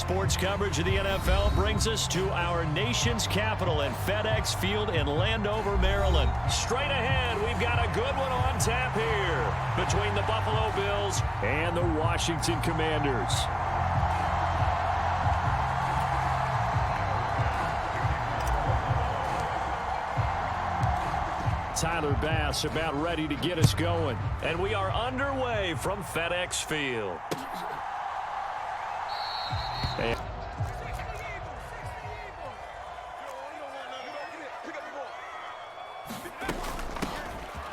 sports coverage of the NFL brings us to our nation's capital at FedEx Field in Landover, Maryland. Straight ahead, we've got a good one on tap here between the Buffalo Bills and the Washington Commanders. Tyler Bass about ready to get us going. And we are underway from FedEx Field.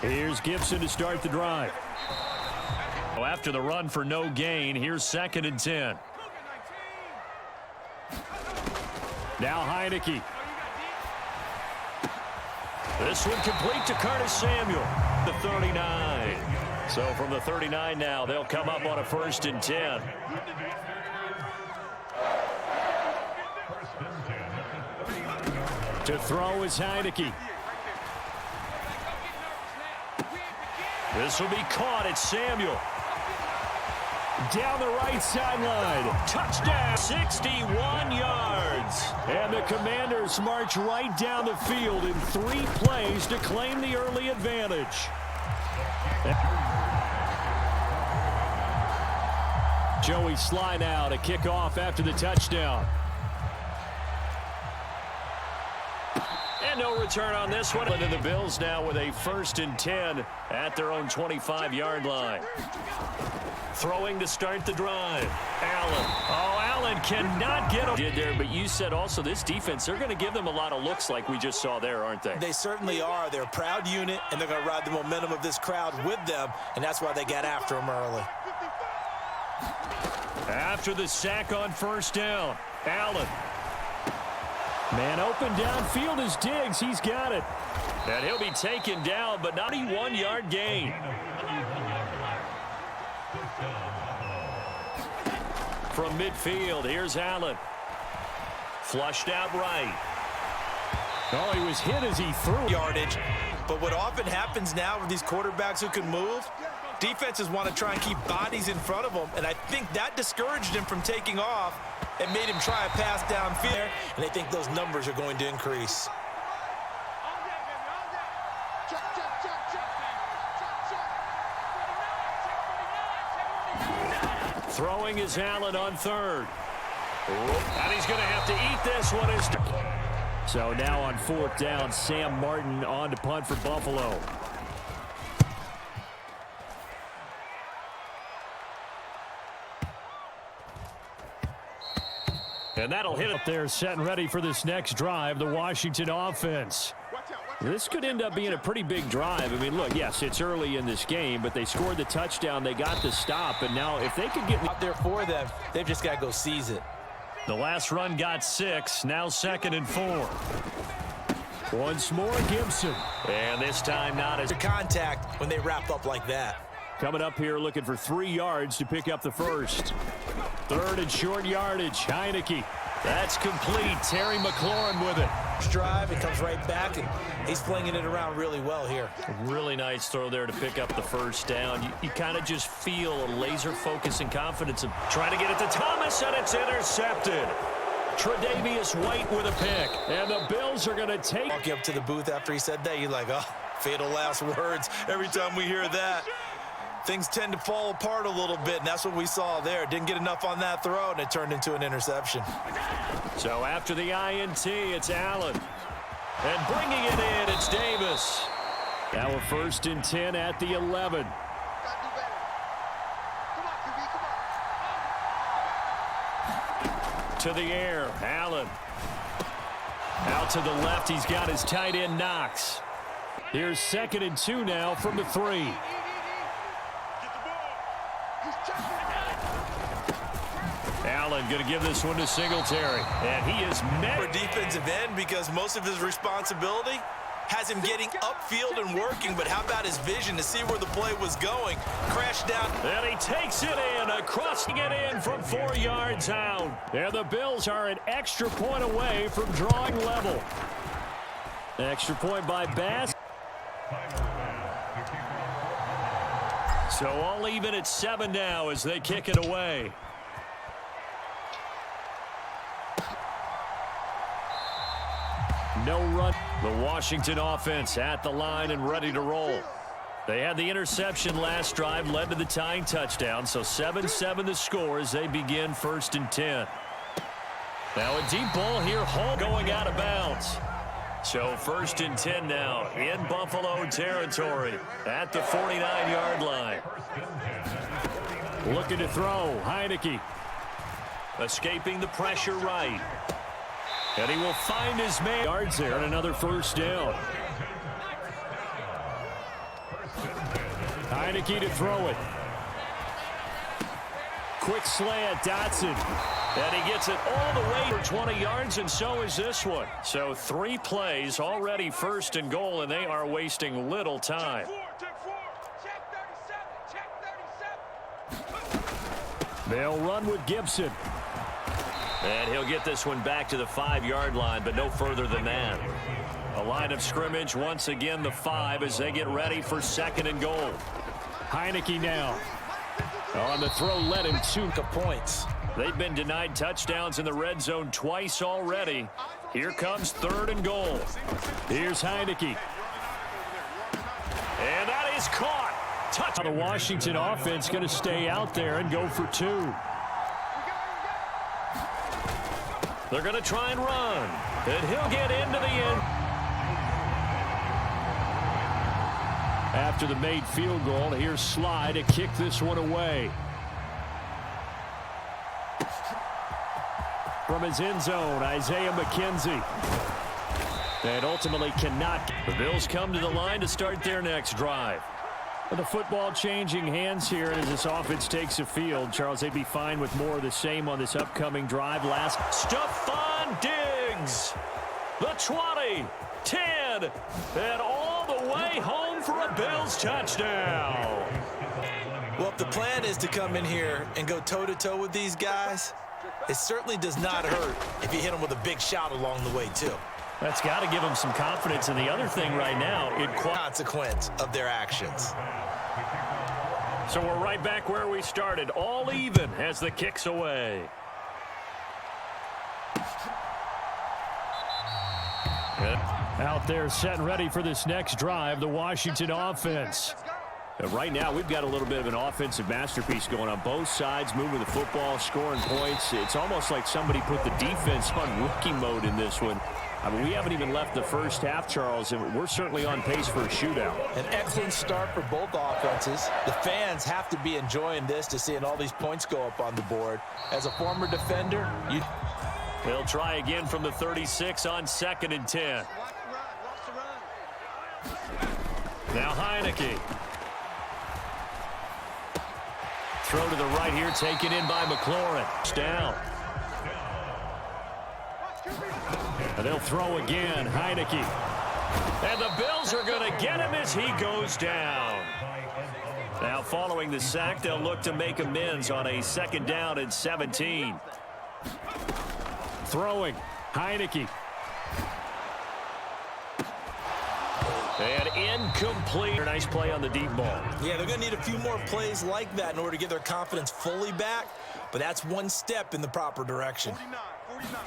Here's Gibson to start the drive. After the run for no gain, here's 2nd and 10. Now Heineke. This one complete to Curtis Samuel, the 39. So from the 39 now, they'll come up on a 1st and 10. To throw is Heineke. This will be caught. It's Samuel. Down the right sideline. Touchdown. 61 yards. And the Commanders march right down the field in 3 plays to claim the early advantage. Joey Sly now to kick off after the touchdown. And no return on this one. And the Bills now with a 1st and 10 at their own 25-yard line. Throwing to start the drive. Allen. Oh, Allen cannot get him. Did there, but you said also this defense, they're going to give them a lot of looks like we just saw there, aren't they? They certainly are. They're a proud unit, and they're going to ride the momentum of this crowd with them, and that's why they got after them early. After the sack on 1st down, Allen. Man open downfield is Diggs. He's got it. And he'll be taken down, but not a 1-yard gain. From midfield, here's Allen. Flushed out right. Oh, he was hit as he threw. Yardage. But what often happens now with these quarterbacks who can move, defenses want to try and keep bodies in front of them, and I think that discouraged him from taking off and made him try a pass downfield, and I think those numbers are going to increase. Throwing is Allen on 3rd. And he's going to have to eat this one. So now on 4th down, Sam Martin on to punt for Buffalo. And that'll hit it there, set and ready for this next drive, the Washington offense. This could end up being a pretty big drive. I mean, look, yes, it's early in this game, but they scored the touchdown. They got the stop, and now if they could get out there for them, they've just got to go seize it. The last run got 6, now 2nd and 4. Once more, Gibson. And this time not as contact when they wrap up like that. Coming up here looking for 3 yards to pick up the 1st. 3rd and short yardage, Heineke. That's complete. Terry McLaurin with it. Drive, it comes right back, and he's flinging it around really well here. Really nice throw there to pick up the 1st down. You kind of just feel a laser focus and confidence of trying to get it to Thomas, and it's intercepted. Tre'Davious White with a pick, and the Bills are going to take. Walking up to the booth after he said that, you're like, oh, fatal last words every time we hear that. Things tend to fall apart a little bit, and that's what we saw there. Didn't get enough on that throw, and it turned into an interception. So after the INT, it's Allen. And bringing it in, it's Davis. Now a 1st and 10 at the 11. To the air, Allen. Out to the left, he's got his tight end Knox. Here's 2nd and 2 now from the 3. Allen going to give this one to Singletary. And he is met. For defensive end, because most of his responsibility has him getting upfield and working, but how about his vision to see where the play was going? Crashed down. And he takes it in, crossing it in from 4 yards out. And the Bills are an extra point away from drawing level. Extra point by Bass. So all even at 7 now as they kick it away. No run. The Washington offense at the line and ready to roll. They had the interception last drive, led to the tying touchdown, so 7-7 the score as they begin 1st and 10. Now a deep ball here, Hall going out of bounds. So 1st and 10 now in Buffalo territory at the 49-yard line. Looking to throw, Heineke. Escaping the pressure right. And he will find his man. Yards there and another 1st down. Heineke to throw it. Quick slant, Dotson. And he gets it all the way for 20 yards, and so is this one. So 3 plays, already 1st and goal, and they are wasting little time. They'll run with Gibson. And he'll get this one back to the 5-yard line, but no further than that. A line of scrimmage, once again the 5 as they get ready for 2nd and goal. Heineke now. On the throw, led him 2 points. They've been denied touchdowns in the red zone twice already. Here comes 3rd and goal. Here's Heineke. And that is caught. Touch. The Washington offense going to stay out there and go for 2. They're going to try and run. And he'll get into the end. After the made field goal, here's Sly to kick this one away. From his end zone, Isaiah McKenzie. And ultimately cannot. The Bills come to the line to start their next drive. With the football changing hands here as this offense takes the field, Charles, they'd be fine with more of the same on this upcoming drive. Stephon Diggs, the 20, 10, and all the way home for a Bills touchdown. Well, if the plan is to come in here and go toe-to-toe with these guys, it certainly does not hurt if you hit them with a big shot along the way, too. That's got to give them some confidence. And the other thing right now, consequence of their actions. So we're right back where we started, all even as the kick's away. Out there set and ready for this next drive, the Washington offense. Right now, we've got a little bit of an offensive masterpiece going on both sides, moving the football, scoring points. It's almost like somebody put the defense on rookie mode in this one. I mean, we haven't even left the first half, Charles, and we're certainly on pace for a shootout. An excellent start for both offenses. The fans have to be enjoying this to seeing all these points go up on the board. As a former defender, they'll try again from the 36 on 2nd and 10. Now Heineke. Throw to the right here, taken in by McLaurin. Down. And they'll throw again, Heineke. And the Bills are going to get him as he goes down. Now following the sack, they'll look to make amends on a 2nd down and 17. Throwing, Heineke. And incomplete. Nice play on the deep ball. Yeah, they're going to need a few more plays like that in order to get their confidence fully back, but that's one step in the proper direction. 49.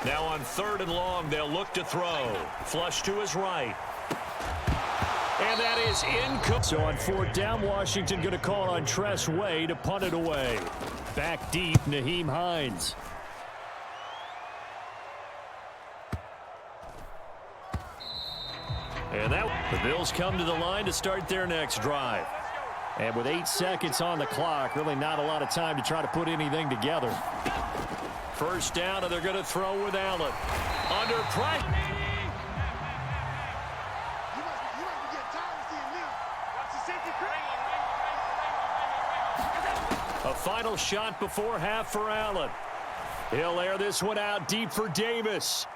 Now on 3rd and long, they'll look to throw. Flush to his right. And that is incomplete. So on 4th down, Washington going to call on Tress Way to punt it away. Back deep, Nyheim Hines. And the Bills come to the line to start their next drive. And with 8 seconds on the clock, really not a lot of time to try to put anything together. 1st down, and they're going to throw with Allen. Under pressure. A final shot before half for Allen. He'll air this one out deep for Davis.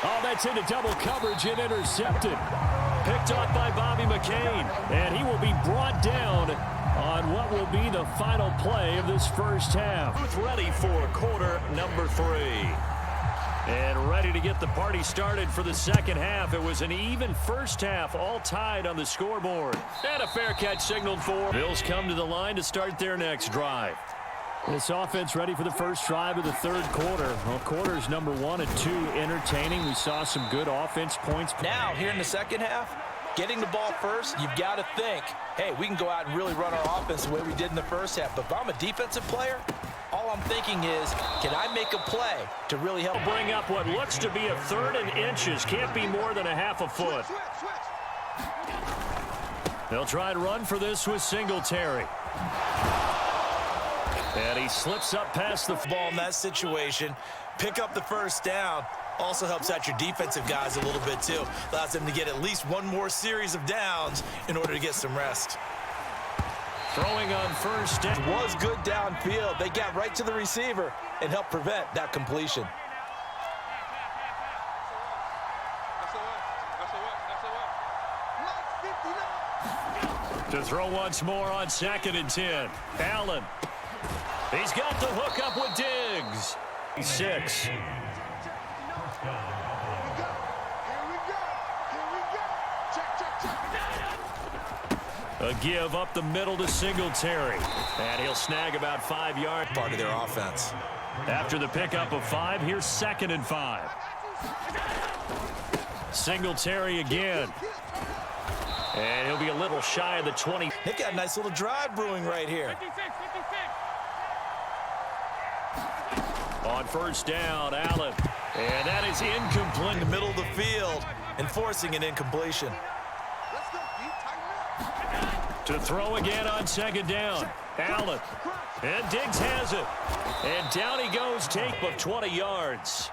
Oh, that's into double coverage and intercepted. Picked off by Bobby McCain. And he will be brought down on what will be the final play of this first half. Ready for quarter number 3. And ready to get the party started for the second half. It was an even first half, all tied on the scoreboard. And a fair catch signaled for. Bills come to the line to start their next drive. This offense ready for the first drive of the third quarter. Well, quarters number 1 and 2 entertaining. We saw some good offense points. Now, here in the second half, getting the ball first, you've got to think, hey, we can go out and really run our offense the way we did in the first half. But if I'm a defensive player, all I'm thinking is, can I make a play to really help bring up what looks to be a 3rd and inches? Can't be more than a half a foot. They'll try to run for this with Singletary. And he slips up past the ball in that situation. Pick up the first down. Also helps out your defensive guys a little bit, too. Allows them to get at least one more series of downs in order to get some rest. Throwing on first down. Was good downfield. They got right to the receiver and helped prevent that completion. To throw once more on 2nd and 10. Allen. He's got the hook up with Diggs. 6. A give up the middle to Singletary. And he'll snag about 5 yards. Part of their offense. After the pickup of 5, here's 2nd and 5. Singletary again. And he'll be a little shy of the 20. They got a nice little drive brewing right here. On first down, Allen. And that is incomplete. In the middle of the field and forcing an incompletion. To throw again on 2nd down. Allen. And Diggs has it. And down he goes, take of 20 yards.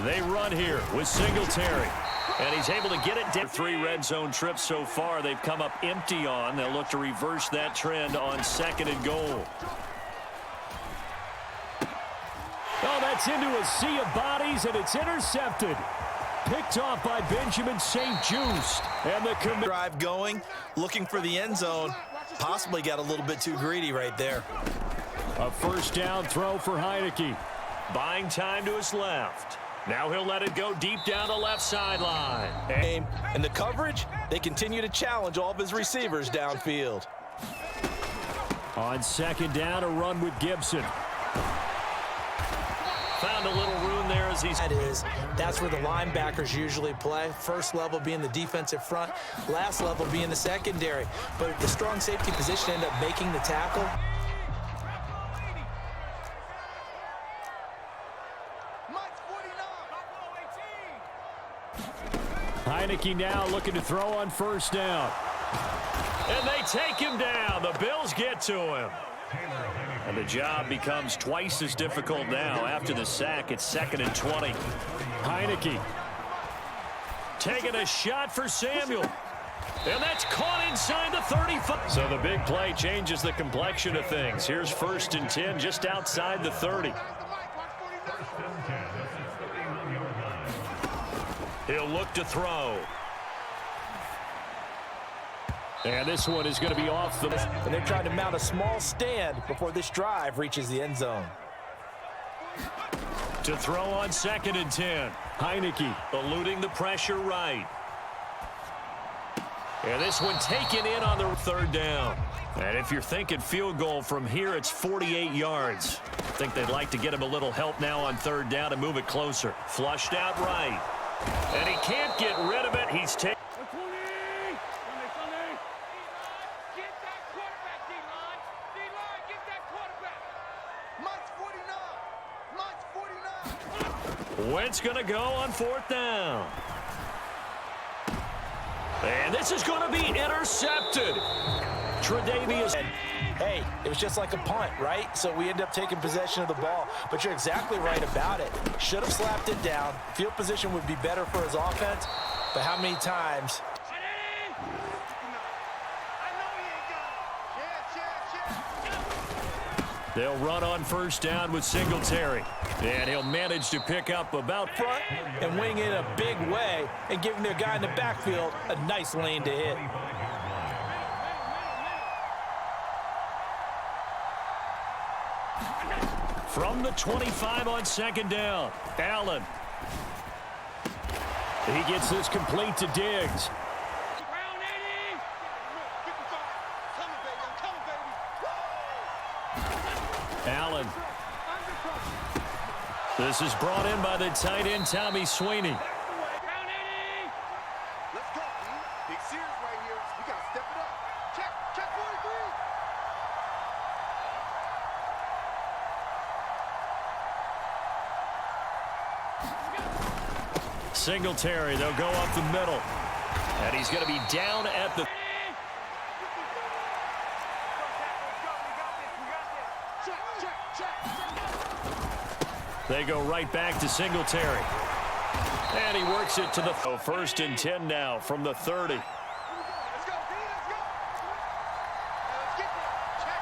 They run here with Singletary. And he's able to get it down. 3 red zone trips so far they've come up empty on. They'll look to reverse that trend on 2nd and goal. Oh, that's into a sea of bodies, and it's intercepted. Picked off by Benjamin St-Juste. And the drive going, looking for the end zone. Possibly got a little bit too greedy right there. A first down throw for Heineke. Buying time to his left. Now he'll let it go deep down the left sideline. And the coverage, they continue to challenge all of his receivers downfield. On 2nd down, a run with Gibson. Found a little room there as he's... That's where the linebackers usually play. First level being the defensive front, last level being the secondary. But the strong safety position ended up making the tackle. Heineke now looking to throw on first down. And they take him down. The Bills get to him. And the job becomes twice as difficult now. After the sack, it's 2nd and 20. Heineke taking a shot for Samuel. And that's caught inside the 35. So the big play changes the complexion of things. Here's 1st and 10 just outside the 30. He'll look to throw. And this one is going to be off the... And they're trying to mount a small stand before this drive reaches the end zone. To throw on 2nd and 10. Heineke eluding the pressure right. And this one taken in on the 3rd down. And if you're thinking field goal from here, it's 48 yards. I think they'd like to get him a little help now on 3rd down and move it closer. Flushed out right. And he can't get rid of it. He's taken. Wentz going to go on 4th down. And this is going to be intercepted. Tre'Davious. Hey, it was just like a punt, right? So we end up taking possession of the ball. But you're exactly right about it. Should have slapped it down. Field position would be better for his offense. But how many times? They'll run on first down with Singletary. And he'll manage to pick up about front and wing in a big way and giving their guy in the backfield a nice lane to hit. From the 25 on 2nd down, Allen. He gets this complete to Diggs. Allen. This is brought in by the tight end, Tommy Sweeney. Let's go, B. Big series right here. We got to step it up. Check 43. Singletary, they'll go up the middle. And he's going to be down at the... They go right back to Singletary. And he works it to the... First and 10 now from the 30. Let's go, B. Let's go. Let's get there. Check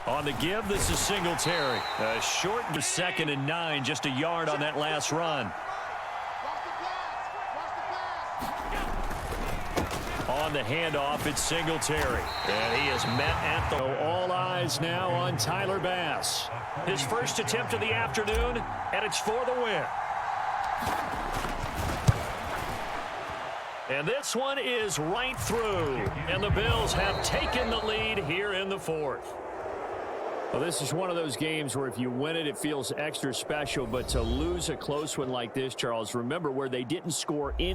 44. On the give, this is Singletary. A short to 2nd and 9, just a yard on that last run. On the handoff, it's Singletary. And he is met at the... All eyes now on Tyler Bass. His first attempt of the afternoon, and it's for the win. And this one is right through. And the Bills have taken the lead here in the 4th. Well, this is one of those games where if you win it, it feels extra special. But to lose a close one like this, Charles, remember where they didn't score any